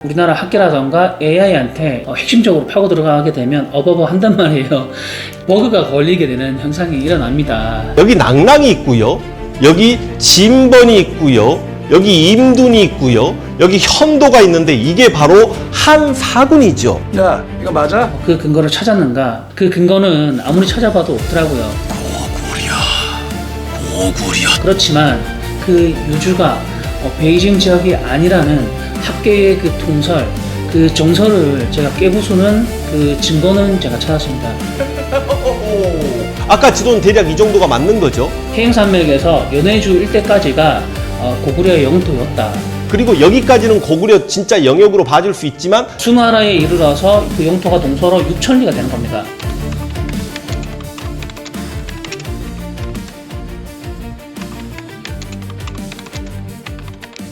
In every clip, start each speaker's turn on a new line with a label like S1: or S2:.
S1: 우리나라 학계라던가 AI한테 핵심적으로 파고 들어가게 되면 어버버 한단 말이에요. 버그가 걸리게 되는 현상이 일어납니다.
S2: 여기 낭랑이 있고요. 여기 진번이 있고요. 여기 임둔이 있고요. 여기 현도가 있는데 이게 바로 한사군이죠.
S3: 야, 이거 맞아?
S1: 그 근거를 찾았는가? 그 근거는 아무리 찾아봐도 없더라고요.
S2: 고구려.
S1: 그렇지만 그 유주가 베이징 지역이 아니라는 학계의 그 통설, 그 정설을 제가 깨부수는 그 증거는 제가 찾았습니다.
S2: 아까 지도는 대략 이 정도가 맞는 거죠.
S1: 태행산맥에서 연해주 일대까지가 고구려의 영토였다.
S2: 그리고 여기까지는 고구려 진짜 영역으로 봐줄 수 있지만
S1: 수나라에 이르러서 그 영토가 동서로 6천리가 되는 겁니다.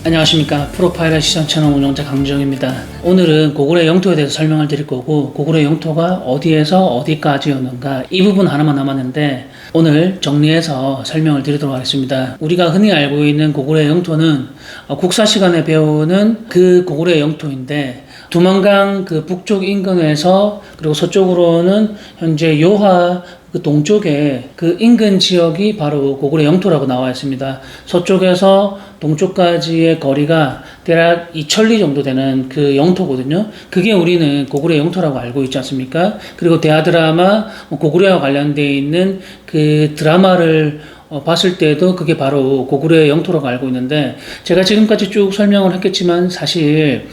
S1: 안녕하십니까. 프로파일러 시선 채널 운영자 강주영입니다. 오늘은 고구려 영토에 대해서 설명을 드릴 거고, 고구려 영토가 어디에서 어디까지였는가 이 부분 하나만 남았는데 오늘 정리해서 설명을 드리도록 하겠습니다. 우리가 흔히 알고 있는 고구려 영토는 국사 시간에 배우는 그 고구려 영토인데, 두만강 그 북쪽 인근에서 그리고 서쪽으로는 현재 요하 그 동쪽에 그 인근 지역이 바로 고구려 영토라고 나와 있습니다. 서쪽에서 동쪽까지의 거리가 대략 2천리 정도 되는 그 영토거든요. 그게 우리는 고구려 영토라고 알고 있지 않습니까? 그리고 대하 드라마 고구려와 관련되어 있는 그 드라마를 봤을 때도 그게 바로 고구려의 영토라고 알고 있는데, 제가 지금까지 쭉 설명을 했겠지만 사실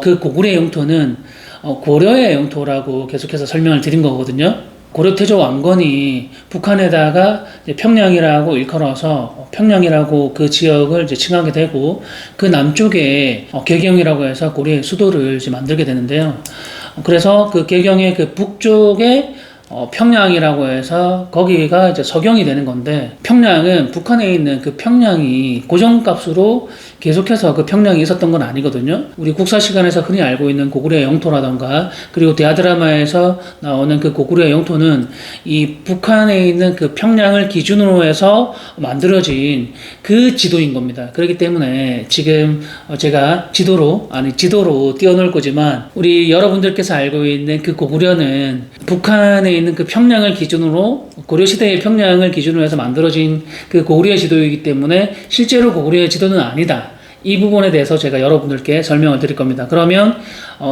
S1: 그 고구려 영토는 고려의 영토라고 계속해서 설명을 드린 거거든요. 고려 태조 왕건이 북한에다가 평양이라고 일컬어서 평양이라고 그 지역을 이제 칭하게 되고, 그 남쪽에 개경이라고 해서 고려의 수도를 이제 만들게 되는데요. 그래서 그 개경의 그 북쪽에 평양이라고 해서 거기가 이제 서경이 되는 건데, 평양은 북한에 있는 그 평양이 고정값으로 계속해서 그 평양이 있었던 건 아니거든요. 우리 국사 시간에서 흔히 알고 있는 고구려의 영토라던가, 그리고 대하 드라마에서 나오는 그 고구려의 영토는 이 북한에 있는 그 평양을 기준으로 해서 만들어진 그 지도인 겁니다. 그렇기 때문에 지금 제가 지도로 띄워놓을 거지만, 우리 여러분들께서 알고 있는 그 고구려는 북한에 있는 그 평양을 기준으로, 고려시대의 평양을 기준으로 해서 만들어진 그 고구려 지도이기 때문에 실제로 고구려의 지도는 아니다. 이 부분에 대해서 제가 여러분들께 설명을 드릴 겁니다. 그러면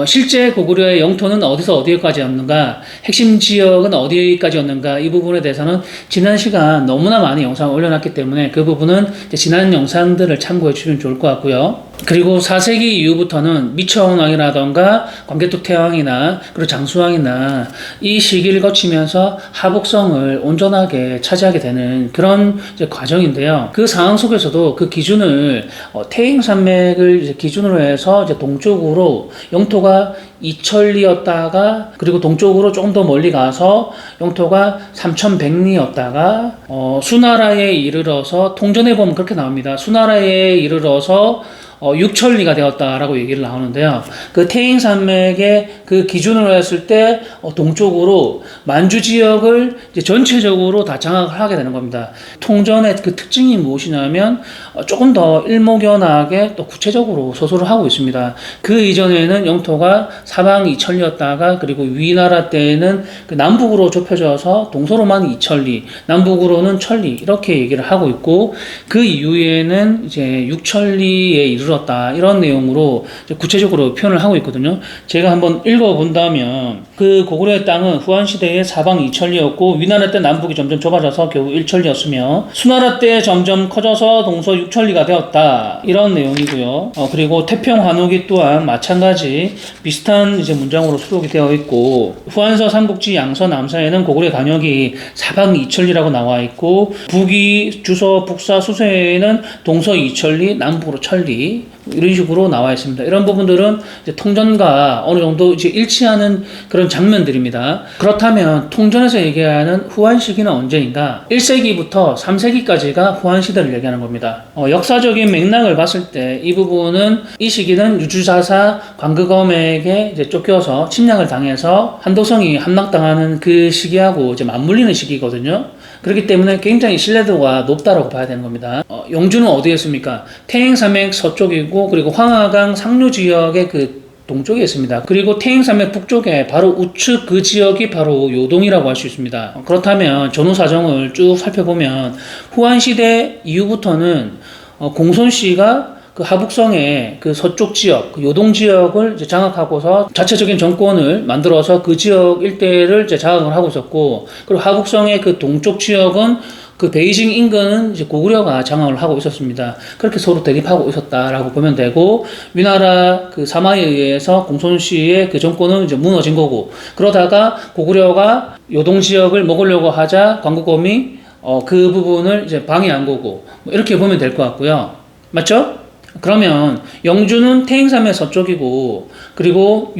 S1: 실제 고구려의 영토는 어디서 어디까지였는가, 핵심 지역은 어디까지였는가, 이 부분에 대해서는 지난 시간 너무나 많이 영상을 올려놨기 때문에 그 부분은 지난 영상들을 참고해 주시면 좋을 것 같고요. 그리고 4세기 이후부터는 미천왕이라던가 광개토 태왕이나 그리고 장수왕이나 이 시기를 거치면서 하복성을 온전하게 차지하게 되는 그런 이제 과정인데요. 그 상황 속에서도 그 기준을 태행산맥을 이제 기준으로 해서 이제 동쪽으로 영토가 이천리였다가, 그리고 동쪽으로 조금 더 멀리 가서 영토가 3100리였다가 수나라에 이르러서 통전에 보면 그렇게 나옵니다. 수나라에 이르러서 6천리가 되었다라고 얘기를 나오는데요. 그 태행산맥의 그 기준으로 했을 때 동쪽으로 만주 지역을 이제 전체적으로 다 장악을 하게 되는 겁니다. 통전의 그 특징이 무엇이냐면 조금 더 일목요연하게 또 구체적으로 서술을 하고 있습니다. 그 이전에는 영토가 사방 2천리였다가, 그리고 위나라 때에는 그 남북으로 좁혀져서 동서로만 2천리, 남북으로는 천리, 이렇게 얘기를 하고 있고, 그 이후에는 이제 6천리에 이르렀다, 이런 내용으로 구체적으로 표현을 하고 있거든요. 제가 한번 읽어본다면, 그 고구려의 땅은 후한시대에 사방 2천리였고 위나라 때 남북이 점점 좁아져서 겨우 1천리였으며 수나라 때 점점 커져서 동서 6천리가 되었다, 이런 내용이고요. 그리고 태평환후기 또한 마찬가지 비슷한 이제 문장으로 수록이 되어 있고, 후한서 삼국지 양서 남서에는 고구려 간역이 사방 2천리라고 나와 있고, 북이 주서 북사 수서에는 동서 2천리, 남북으로 천리, 이런 식으로 나와 있습니다. 이런 부분들은 이제 통전과 어느 정도 이제 일치하는 그런 장면들입니다. 그렇다면 통전에서 얘기하는 후한 시기는 언제인가? 1세기부터 3세기까지가 후한 시대를 얘기하는 겁니다. 역사적인 맥락을 봤을 때 이 부분은, 이 시기는 유주사사 광극엄에게 이제 쫓겨서 침략을 당해서 한도성이 함락당하는 그 시기하고 이제 맞물리는 시기거든요. 그렇기 때문에 굉장히 신뢰도가 높다라고 봐야 되는 겁니다. 용주는 어디였습니까? 태행산맥 서쪽이고, 그리고 황하강 상류 지역의 그 동쪽에 있습니다. 그리고 태행산맥 북쪽에 바로 우측 그 지역이 바로 요동이라고 할 수 있습니다. 그렇다면 전후 사정을 쭉 살펴보면 후한시대 이후부터는 공손씨가 그 하북성의 그 서쪽 지역, 그 요동 지역을 이제 장악하고서 자체적인 정권을 만들어서 그 지역 일대를 이제 장악을 하고 있었고, 그리고 하북성의 그 동쪽 지역은 그 베이징 인근은 이제 고구려가 장악을 하고 있었습니다. 그렇게 서로 대립하고 있었다라고 보면 되고, 위나라 그 사마에 의해서 공손씨의 그 정권은 이제 무너진 거고, 그러다가 고구려가 요동 지역을 먹으려고 하자 광국검이 그 부분을 이제 방해한 거고, 뭐 이렇게 보면 될 것 같고요. 맞죠? 그러면 영주는 태행산맥 서쪽이고, 그리고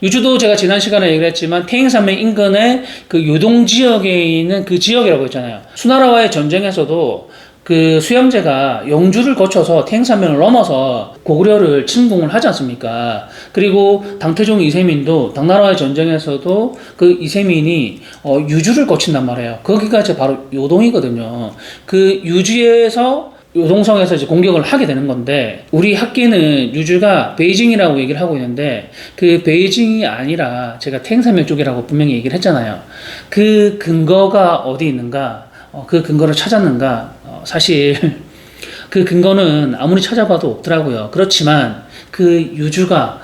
S1: 유주도 제가 지난 시간에 얘기를 했지만 태행산맥 인근의 그 요동 지역에 있는 그 지역이라고 했잖아요. 수나라와의 전쟁에서도 그 수양제가 영주를 거쳐서 태행산맥을 넘어서 고구려를 침공을 하지 않습니까? 그리고 당태종 이세민도 당나라와의 전쟁에서도 그 이세민이 유주를 거친단 말이에요. 거기가 이제 바로 요동이거든요. 그 유주에서 요동성에서 이제 공격을 하게 되는 건데, 우리 학계는 유주가 베이징이라고 얘기를 하고 있는데, 그 베이징이 아니라 제가 태행산맥 쪽이라고 분명히 얘기를 했잖아요. 그 근거가 어디 있는가, 그 근거를 찾았는가, 사실 그 근거는 아무리 찾아봐도 없더라고요. 그렇지만 그 유주가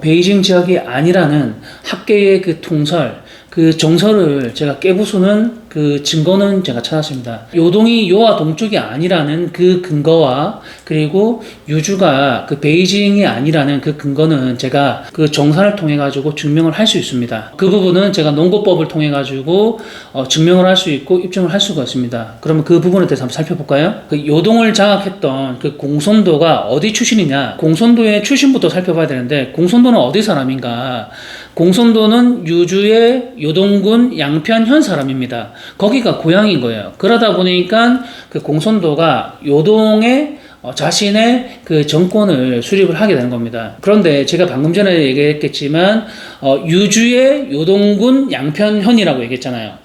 S1: 베이징 지역이 아니라는 학계의 그 통설, 그 정설을 제가 깨부수는 그 증거는 제가 찾았습니다. 요동이 요하 동쪽이 아니라는 그 근거와, 그리고 유주가 그 베이징이 아니라는 그 근거는 제가 그 정산을 통해 가지고 증명을 할 수 있습니다. 그 부분은 제가 농고법을 통해 가지고 증명을 할 수 있고 입증을 할 수가 있습니다. 그러면 그 부분에 대해서 한번 살펴볼까요? 그 요동을 장악했던 그 공손도가 어디 출신이냐? 공손도의 출신부터 살펴봐야 되는데, 공손도는 어디 사람인가? 공손도는 유주의 요동군 양편현 사람입니다. 거기가 고향인 거예요. 그러다 보니까 그 공손도가 요동에 자신의 그 정권을 수립을 하게 되는 겁니다. 그런데 제가 방금 전에 얘기했겠지만 유주의 요동군 양편현이라고 얘기했잖아요.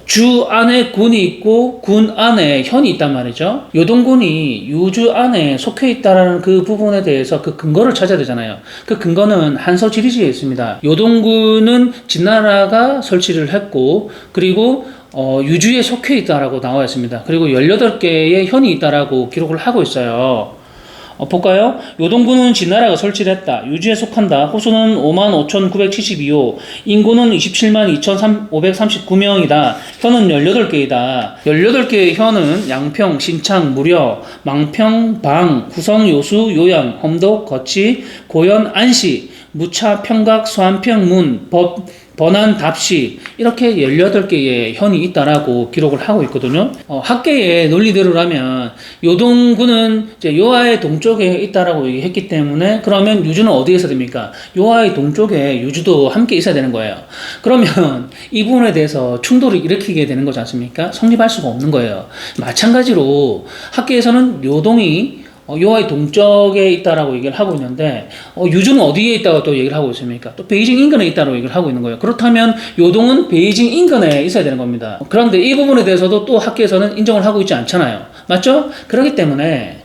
S1: 주 안에 군이 있고 군 안에 현이 있단 말이죠. 요동군이 유주 안에 속해 있다는 그 부분에 대해서 그 근거를 찾아야 되잖아요. 그 근거는 한서지리지에 있습니다. 요동군은 진나라가 설치를 했고, 그리고 유주에 속해 있다라고 나와 있습니다. 그리고 18개의 현이 있다라고 기록을 하고 있어요. 볼까요? 요동군은 진나라가 설치를 했다. 유주에 속한다. 호수는 55,972호. 인구는 27만 2,539명이다. 현은 18개이다. 18개의 현은 양평, 신창, 무려, 망평, 방, 구성, 요수, 요양, 험독, 거치, 고현, 안시, 무차, 평각, 소안평, 문, 번안, 답시, 이렇게 18개의 현이 있다라고 기록을 하고 있거든요. 학계의 논리대로라면 요동군은 이제 요하의 동쪽에 있다라고 얘기했기 때문에, 그러면 유주는 어디에 있어야 됩니까? 요하의 동쪽에 유주도 함께 있어야 되는 거예요. 그러면 이 부분에 대해서 충돌을 일으키게 되는 거지 않습니까? 성립할 수가 없는 거예요. 마찬가지로 학계에서는 요동이 요하의 동쪽에 있다라고 얘기를 하고 있는데, 유주는 어디에 있다고 또 얘기를 하고 있습니까? 또 베이징 인근에 있다고 얘기를 하고 있는 거예요. 그렇다면 요동은 베이징 인근에 있어야 되는 겁니다. 그런데 이 부분에 대해서도 또 학계에서는 인정을 하고 있지 않잖아요. 맞죠? 그렇기 때문에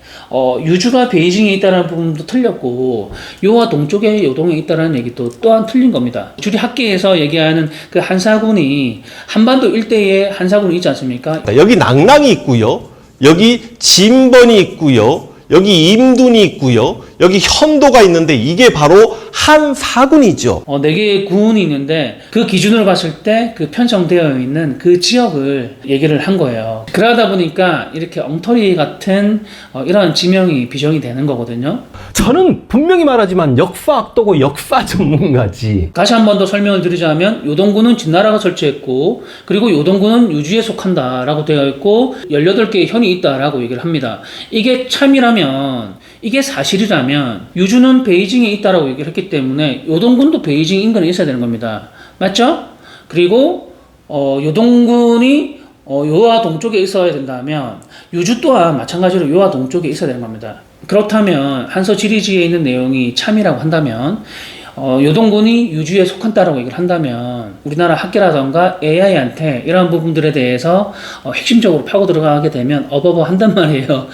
S1: 유주가 베이징에 있다는 부분도 틀렸고, 요하 동쪽에 요동에 있다는 얘기도 또한 틀린 겁니다. 주리 학계에서 얘기하는 그 한사군이 한반도 일대에 한사군이 있지 않습니까?
S2: 여기 낭랑이 있고요. 여기 진번이 있고요. 여기 임둔이 있고요. 여기 현도가 있는데 이게 바로 한 사군이죠.
S1: 4개의 군이 있는데 그 기준으로 봤을 때 그 편성되어 있는 그 지역을 얘기를 한 거예요. 그러다 보니까 이렇게 엉터리 같은 이런 지명이 비정이 되는 거거든요.
S3: 저는 분명히 말하지만 역사학도고 역사 전문가지.
S1: 다시 한 번 더 설명을 드리자면, 요동군은 진나라가 설치했고, 그리고 요동군은 유주에 속한다라고 되어 있고 18개의 현이 있다라고 얘기를 합니다. 이게 참이라면, 이게 사실이라면 유주는 베이징에 있다라고 얘기를 했기 때문에 요동군도 베이징 인근에 있어야 되는 겁니다. 맞죠? 그리고 요동군이 요하 동쪽에 있어야 된다면 유주 또한 마찬가지로 요하 동쪽에 있어야 되는 겁니다. 그렇다면 한서 지리지에 있는 내용이 참이라고 한다면 요동군이 유주에 속한다라고 얘기를 한다면 우리나라 학계라던가 AI한테 이러한 부분들에 대해서 핵심적으로 파고 들어가게 되면 어버버 한단 말이에요.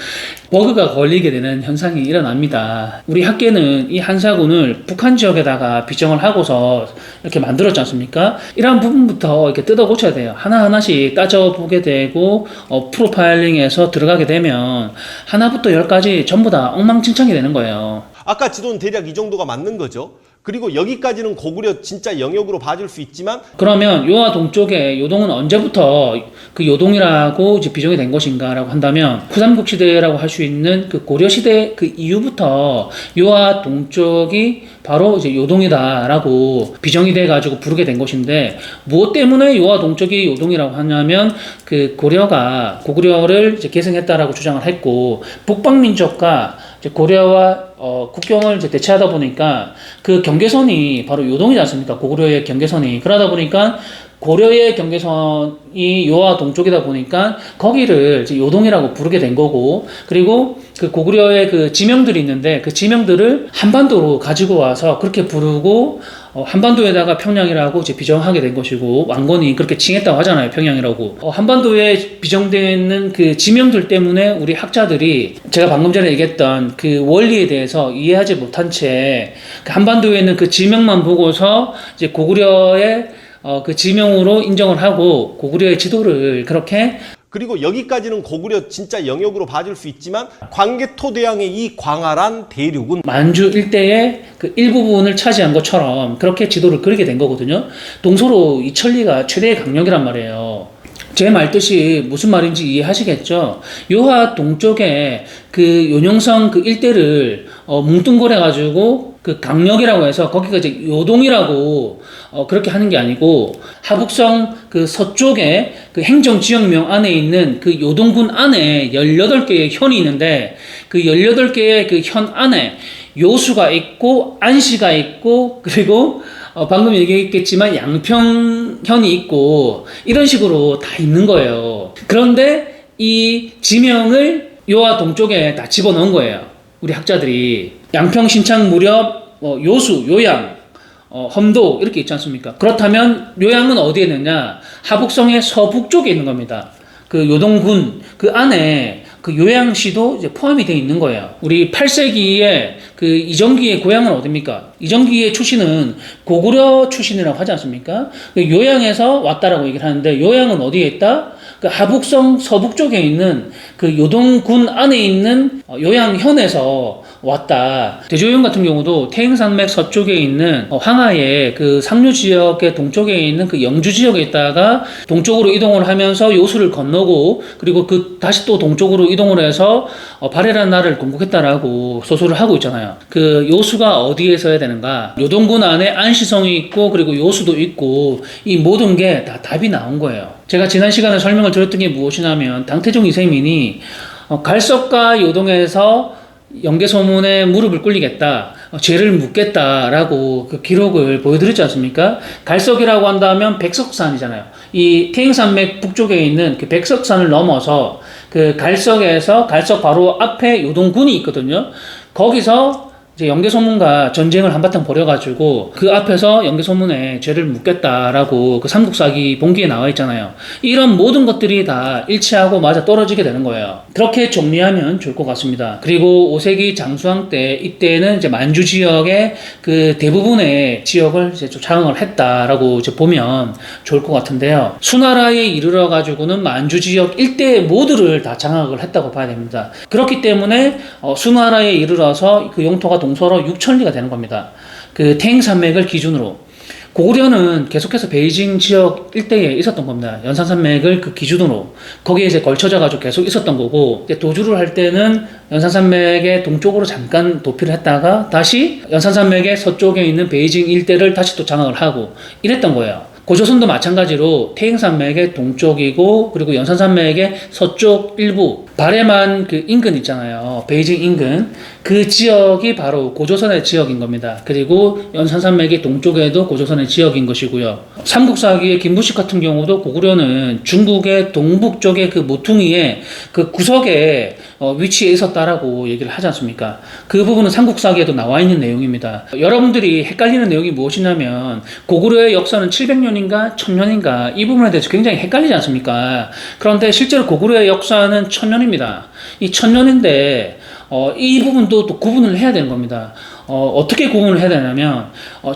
S1: 버그가 걸리게 되는 현상이 일어납니다. 우리 학계는 이 한사군을 북한 지역에다가 비정을 하고서 이렇게 만들었지 않습니까? 이러한 부분부터 이렇게 뜯어 고쳐야 돼요. 하나하나씩 따져보게 되고 프로파일링해서 들어가게 되면 하나부터 열까지 전부 다 엉망진창이 되는 거예요.
S2: 아까 지도는 대략 이 정도가 맞는 거죠. 그리고 여기까지는 고구려 진짜 영역으로 봐줄 수 있지만
S1: 그러면 요하 동쪽의 요동은 언제부터 그 요동이라고 이제 비정이 된 것인가라고 한다면 후삼국 시대라고 할 수 있는 그 고려 시대 그 이후부터 요하 동쪽이 바로 이제 요동이다라고 비정이 돼 가지고 부르게 된 것인데 무엇 때문에 요하 동쪽이 요동이라고 하냐면 그 고려가 고구려를 이제 계승했다라고 주장을 했고 북방민족과 이제 고려와 국경을 이제 대체하다 보니까 그 경계선이 바로 요동이지 않습니까? 고구려의 경계선이. 그러다 보니까 고려의 경계선이 요하 동쪽이다 보니까 거기를 이제 요동이라고 부르게 된 거고, 그리고 그 고구려의 그 지명들이 있는데 그 지명들을 한반도로 가지고 와서 그렇게 부르고 한반도에다가 평양이라고 이제 비정하게 된 것이고, 왕건이 그렇게 칭했다고 하잖아요, 평양이라고. 한반도에 비정되어 있는 그 지명들 때문에 우리 학자들이 제가 방금 전에 얘기했던 그 원리에 대해서 이해하지 못한 채 그 한반도에 있는 그 지명만 보고서 이제 고구려의 그 지명으로 인정을 하고 고구려의 지도를 그렇게.
S2: 그리고 여기까지는 고구려 진짜 영역으로 봐줄 수 있지만 광개토대왕의 이 광활한 대륙은
S1: 만주 일대의 그 일부분을 차지한 것처럼 그렇게 지도를 그리게 된 거거든요. 동서로 이 천리가 최대의 강력이란 말이에요. 제 말 뜻이 무슨 말인지 이해하시겠죠? 요하 동쪽에 그 요녕성 그 일대를 뭉뚱그려 가지고 그 강력이라고 해서 거기가 이제 요동이라고 그렇게 하는 게 아니고, 하북성 그 서쪽에 그 행정지역명 안에 있는 그 요동군 안에 18개의 현이 있는데 그 18개의 그 현 안에 요수가 있고 안시가 있고 그리고 방금 얘기했겠지만 양평현이 있고 이런 식으로 다 있는 거예요. 그런데 이 지명을 요하 동쪽에 다 집어넣은 거예요. 우리 학자들이. 양평 신창 무렵 요수, 요양, 험도 이렇게 있지 않습니까? 그렇다면 요양은 어디에 있느냐? 하북성의 서북쪽에 있는 겁니다. 그 요동군 그 안에 그 요양시도 이제 포함이 되어 있는 거예요. 우리 8세기에 그 이정기의 고향은 어딥니까? 이정기의 출신은 고구려 출신이라고 하지 않습니까? 그 요양에서 왔다라고 얘기를 하는데 요양은 어디에 있다? 그 하북성 서북 쪽에 있는 그 요동군 안에 있는 요양현에서 왔다. 대조영 같은 경우도 태행산맥 서쪽에 있는 황하의 그 상류 지역의 동쪽에 있는 그 영주 지역에 있다가 동쪽으로 이동을 하면서 요수를 건너고 그리고 그 다시 또 동쪽으로 이동을 해서 발해란 나라를 건국했다라고 소설을 하고 있잖아요. 그 요수가 어디에서 해야 되는가? 요동군 안에 안시성이 있고 그리고 요수도 있고 이 모든 게 다 답이 나온 거예요. 제가 지난 시간에 설명을 드렸던 게 무엇이냐면 당태종 이세민이 갈석과 요동에서 영계소문에 무릎을 꿇리겠다, 죄를 묻겠다라고 그 기록을 보여드렸지 않습니까? 갈석이라고 한다면 백석산이잖아요. 이 태행산맥 북쪽에 있는 그 백석산을 넘어서 그 갈석에서 갈석 바로 앞에 요동군이 있거든요. 거기서 이제 영계소문과 전쟁을 한바탕 벌여가지고 그 앞에서 영계소문에 죄를 묻겠다라고 그 삼국사기 본기에 나와 있잖아요. 이런 모든 것들이 다 일치하고 맞아 떨어지게 되는 거예요. 그렇게 정리하면 좋을 것 같습니다. 그리고 5세기 장수왕 때 이때는 이제 만주 지역의 그 대부분의 지역을 이제 좀 장악을 했다라고 이제 보면 좋을 것 같은데요. 수나라에 이르러 가지고는 만주 지역 일대의 모두를 다 장악을 했다고 봐야 됩니다. 그렇기 때문에 수나라에 이르러서 그 영토가 동서로 6천리가 되는 겁니다. 그 태행산맥을 기준으로. 고구려는 계속해서 베이징 지역 일대에 있었던 겁니다. 연산산맥을 그 기준으로. 거기에 이제 걸쳐져 가지고 계속 있었던 거고, 이제 도주를 할 때는 연산산맥의 동쪽으로 잠깐 도피를 했다가 다시 연산산맥의 서쪽에 있는 베이징 일대를 다시 또 장악을 하고 이랬던 거예요. 고조선도 마찬가지로 태행산맥의 동쪽이고 그리고 연산산맥의 서쪽 일부, 발해만 그 인근 있잖아요. 베이징 인근. 그 지역이 바로 고조선의 지역인 겁니다. 그리고 연산산맥의 동쪽에도 고조선의 지역인 것이고요. 삼국사기의 김부식 같은 경우도 고구려는 중국의 동북 쪽의 그 모퉁이의 그 구석에 위치해 있었다라고 얘기를 하지 않습니까? 그 부분은 삼국사기에도 나와 있는 내용입니다. 여러분들이 헷갈리는 내용이 무엇이냐면 고구려의 역사는 700년인가 1000년인가 이 부분에 대해서 굉장히 헷갈리지 않습니까? 그런데 실제로 고구려의 역사는 1000년입니다. 이 1000년인데 이 부분도 또 구분을 해야 되는 겁니다. 어떻게 구분을 해야 되냐면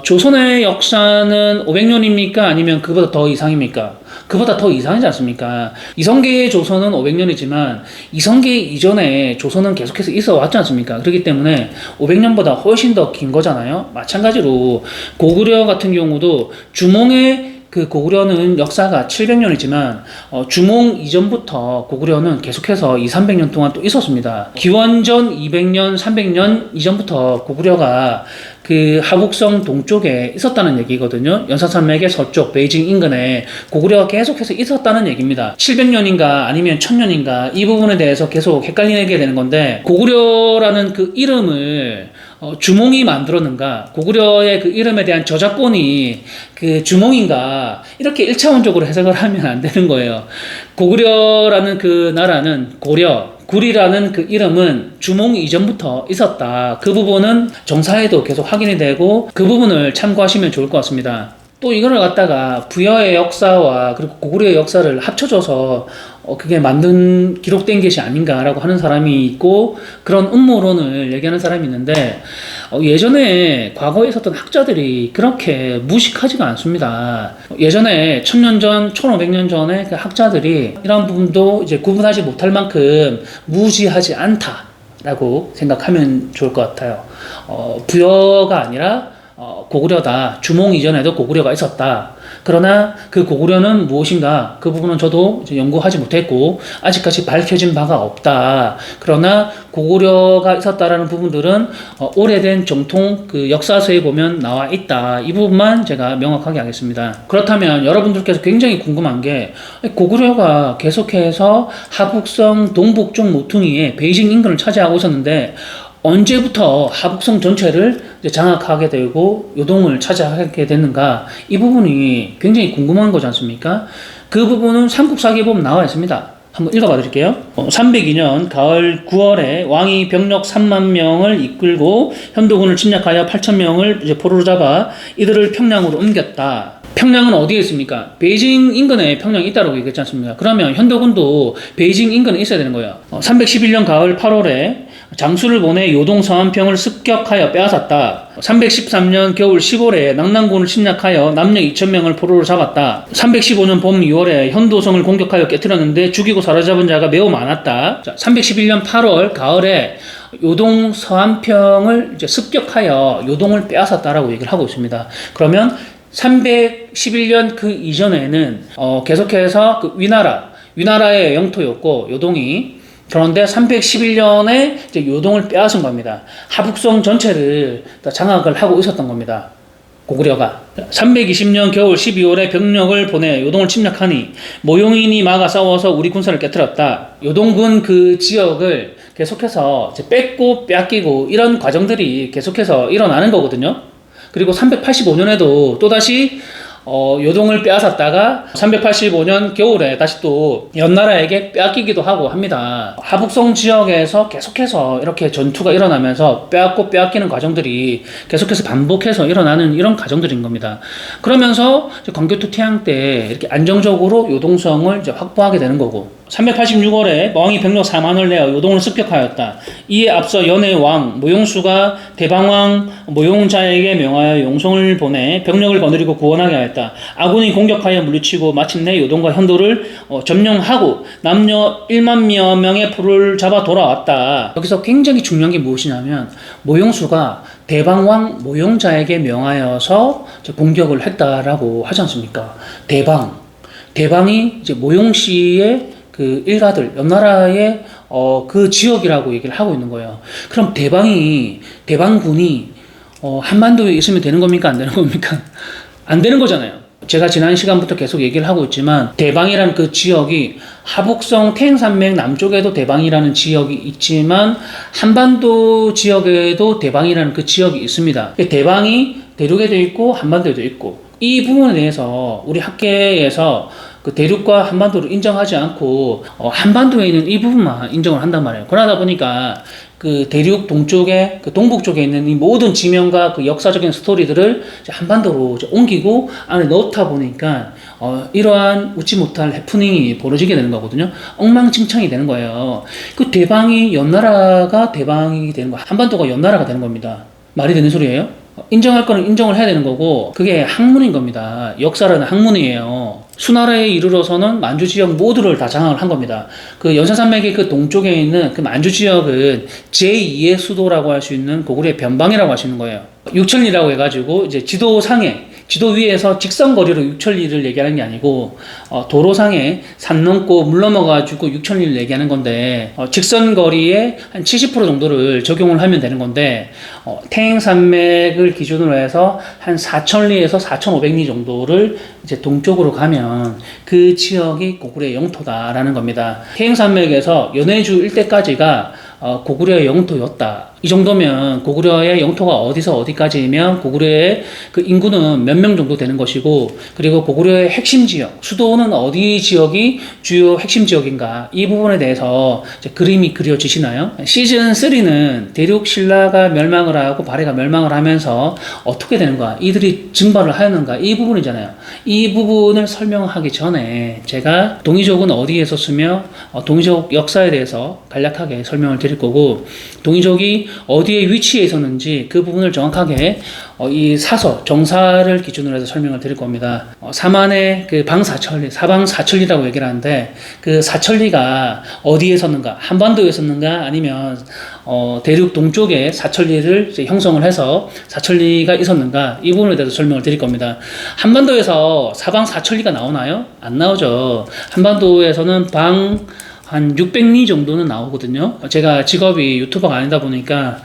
S1: 조선의 역사는 500년입니까? 아니면 그보다 더 이상입니까? 그보다 더 이상이지 않습니까? 이성계의 조선은 500년이지만 이성계 이전에 조선은 계속해서 있어 왔지 않습니까? 그렇기 때문에 500년보다 훨씬 더 긴 거잖아요. 마찬가지로 고구려 같은 경우도 주몽의 그 고구려는 역사가 700년이지만 주몽 이전부터 고구려는 계속해서 200~300년 동안 또 있었습니다. 기원전 200년, 300년 이전부터 고구려가 그 하북성 동쪽에 있었다는 얘기거든요. 연산산맥의 서쪽 베이징 인근에 고구려가 계속해서 있었다는 얘기입니다. 700년인가 아니면 1000년인가 이 부분에 대해서 계속 헷갈리게 되는 건데 고구려라는 그 이름을 주몽이 만들었는가 고구려의 그 이름에 대한 저작권이 그 주몽인가 이렇게 1차원적으로 해석을 하면 안 되는 거예요. 고구려라는 그 나라는 구리라는 그 이름은 주몽 이전부터 있었다. 그 부분은 정사에도 계속 확인이 되고 그 부분을 참고하시면 좋을 것 같습니다. 또 이거를 갖다가 부여의 역사와 그리고 고구려의 역사를 합쳐져서 그게 기록된 것이 아닌가라고 하는 사람이 있고 그런 음모론을 얘기하는 사람이 있는데 예전에 과거에 있었던 학자들이 그렇게 무식하지가 않습니다. 예전에 1000년 전, 1500년 전에 그 학자들이 이런 부분도 이제 구분하지 못할 만큼 무지하지 않다라고 생각하면 좋을 것 같아요. 부여가 아니라 고구려다. 주몽 이전에도 고구려가 있었다. 그러나 그 고구려는 무엇인가? 그 부분은 저도 이제 연구하지 못했고 아직까지 밝혀진 바가 없다. 그러나 고구려가 있었다라는 부분들은 오래된 정통 그 역사서에 보면 나와 있다. 이 부분만 제가 명확하게 하겠습니다. 그렇다면 여러분들께서 굉장히 궁금한 게 고구려가 계속해서 하북성 동북 쪽 모퉁이에 베이징 인근을 차지하고 있었는데 언제부터 하북성 전체를 장악하게 되고 요동을 차지하게 됐는가 이 부분이 굉장히 궁금한 거지 않습니까? 그 부분은 삼국사기에 보면 나와 있습니다. 한번 읽어봐 드릴게요. 302년 가을 9월에 왕이 병력 3만 명을 이끌고 현도군을 침략하여 8,000명을 이제 포로로 잡아 이들을 평양으로 옮겼다. 평양은 어디에 있습니까? 베이징 인근에 평양이 있다고 얘기했지 않습니까? 그러면 현도군도 베이징 인근에 있어야 되는 거예요. 311년 가을 8월에 장수를 보내 요동 서안평을 습격하여 빼앗았다. 313년 겨울 10월에 낙랑군을 침략하여 남녀 2,000명을 포로로 잡았다. 315년 봄 6월에 현도성을 공격하여 깨뜨렸는데 죽이고 사로잡은 자가 매우 많았다. 311년 8월 가을에 요동 서안평을 이제 습격하여 요동을 빼앗았다라고 얘기를 하고 있습니다. 그러면 311년 그 이전에는 계속해서 그 위나라의 영토였고 요동이 그런데 311년에 이제 요동을 빼앗은 겁니다. 하북성 전체를 장악을 하고 있었던 겁니다. 고구려가 320년 겨울 12월에 병력을 보내 요동을 침략하니 모용인이 막아 싸워서 우리 군사를 깨뜨렸다. 요동군 그 지역을 계속해서 이제 뺏고 빼앗기고 이런 과정들이 계속해서 일어나는 거거든요. 그리고 385년에도 또다시 요동을 빼앗았다가 385년 겨울에 다시 또 연나라에게 빼앗기기도 하고 합니다. 하북성 지역에서 계속해서 이렇게 전투가 일어나면서 빼앗고 빼앗기는 과정들이 계속해서 반복해서 일어나는 이런 과정들인 겁니다. 그러면서 광교투 태양 때 이렇게 안정적으로 요동성을 이제 확보하게 되는 거고 386월에 왕이 병력 4만을 내어 요동을 습격하였다. 이에 앞서 연의 왕 모용수가 대방왕 모용자에게 명하여 용성을 보내 병력을 거느리고 구원하게 하였다. 아군이 공격하여 물리치고 마침내 요동과 현도를 점령하고 남녀 1만여 명의 포로를 잡아 돌아왔다. 여기서 굉장히 중요한 게 무엇이냐면 모용수가 대방왕 모용자에게 명하여서 공격을 했다라고 하지 않습니까? 대방이 이제 모용씨의 그 일가들, 연나라의 그 지역이라고 얘기를 하고 있는 거예요. 그럼 대방군이 한반도에 있으면 되는 겁니까? 안 되는 겁니까? 안 되는 거잖아요. 제가 지난 시간부터 계속 얘기를 하고 있지만 대방이라는 그 지역이 하북성 태행산맥 남쪽에도 대방이라는 지역이 있지만 한반도 지역에도 대방이라는 그 지역이 있습니다. 대방이 대륙에도 있고 한반도에도 있고, 이 부분에 대해서 우리 학계에서 그 대륙과 한반도를 인정하지 않고 한반도에 있는 이 부분만 인정을 한단 말이에요. 그러다 보니까 그 대륙 동쪽에, 그 동북 쪽에 있는 이 모든 지명과 그 역사적인 스토리들을 이제 한반도로 이제 옮기고 안에 넣다 보니까 이러한 웃지 못할 해프닝이 벌어지게 되는 거거든요. 엉망진창이 되는 거예요. 그 대방이 연나라가 대방이 되는 거, 한반도가 연나라가 되는 겁니다. 말이 되는 소리예요? 인정할 거는 인정을 해야 되는 거고, 그게 학문인 겁니다. 역사라는 학문이에요. 수나라에 이르러서는 만주 지역 모두를 다 장악을 한 겁니다. 그 연산산맥의 그 동쪽에 있는 그 만주 지역은 제2의 수도라고 할 수 있는 고구려의 변방이라고 할 수 있는 거예요. 육천리라고 해가지고 이제 지도상에, 지도 위에서 직선거리로 육천리를 얘기하는 게 아니고 도로상에 산 넘고 물 넘어가지고 육천리를 얘기하는 건데, 직선거리에 한 70% 정도를 적용을 하면 되는 건데, 태행산맥을 기준으로 해서 한 4,000리에서 4,500리 정도를 이제 동쪽으로 가면 그 지역이 고구려의 영토다라는 겁니다. 태행산맥에서 연해주 일대까지가 고구려의 영토였다. 이 정도면 고구려의 영토가 어디서 어디까지면 고구려의 그 인구는 몇 명 정도 되는 것이고, 그리고 고구려의 핵심 지역, 수도는 어디 지역이 주요 핵심 지역인가, 이 부분에 대해서 이제 그림이 그려지시나요? 시즌 3는 대륙 신라가 멸망을 하고 발해가 멸망을 하면서 어떻게 되는가, 이들이 증발을 하였는가, 이 부분이잖아요. 이 부분을 설명하기 전에 제가 동이족은 어디에 있었으며 동이족 역사에 대해서 간략하게 설명을 드릴 거고, 동이족이 어디에 위치해 있었는지 그 부분을 정확하게 이 사서, 정사를 기준으로 해서 설명을 드릴 겁니다. 사만의 그 방사천리, 사방사천리라고 얘기를 하는데, 그 사천리가 어디에 있었는가, 한반도에 있었는가, 아니면 대륙 동쪽에 사천리를 이제 형성을 해서 사천리가 있었는가, 이 부분에 대해서 설명을 드릴 겁니다. 한반도에서 사방사천리가 나오나요? 안 나오죠. 한반도에서는 한 600리 정도는 나오거든요. 제가 직업이 유튜버가 아니다 보니까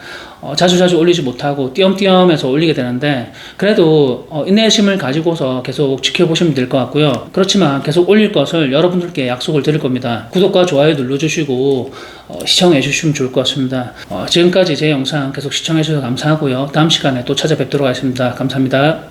S1: 자주 올리지 못하고 띄엄띄엄해서 올리게 되는데, 그래도 인내심을 가지고서 계속 지켜보시면 될 것 같고요. 그렇지만 계속 올릴 것을 여러분들께 약속을 드릴 겁니다. 구독과 좋아요 눌러주시고 시청해 주시면 좋을 것 같습니다. 지금까지 제 영상 계속 시청해 주셔서 감사하고요. 다음 시간에 또 찾아뵙도록 하겠습니다. 감사합니다.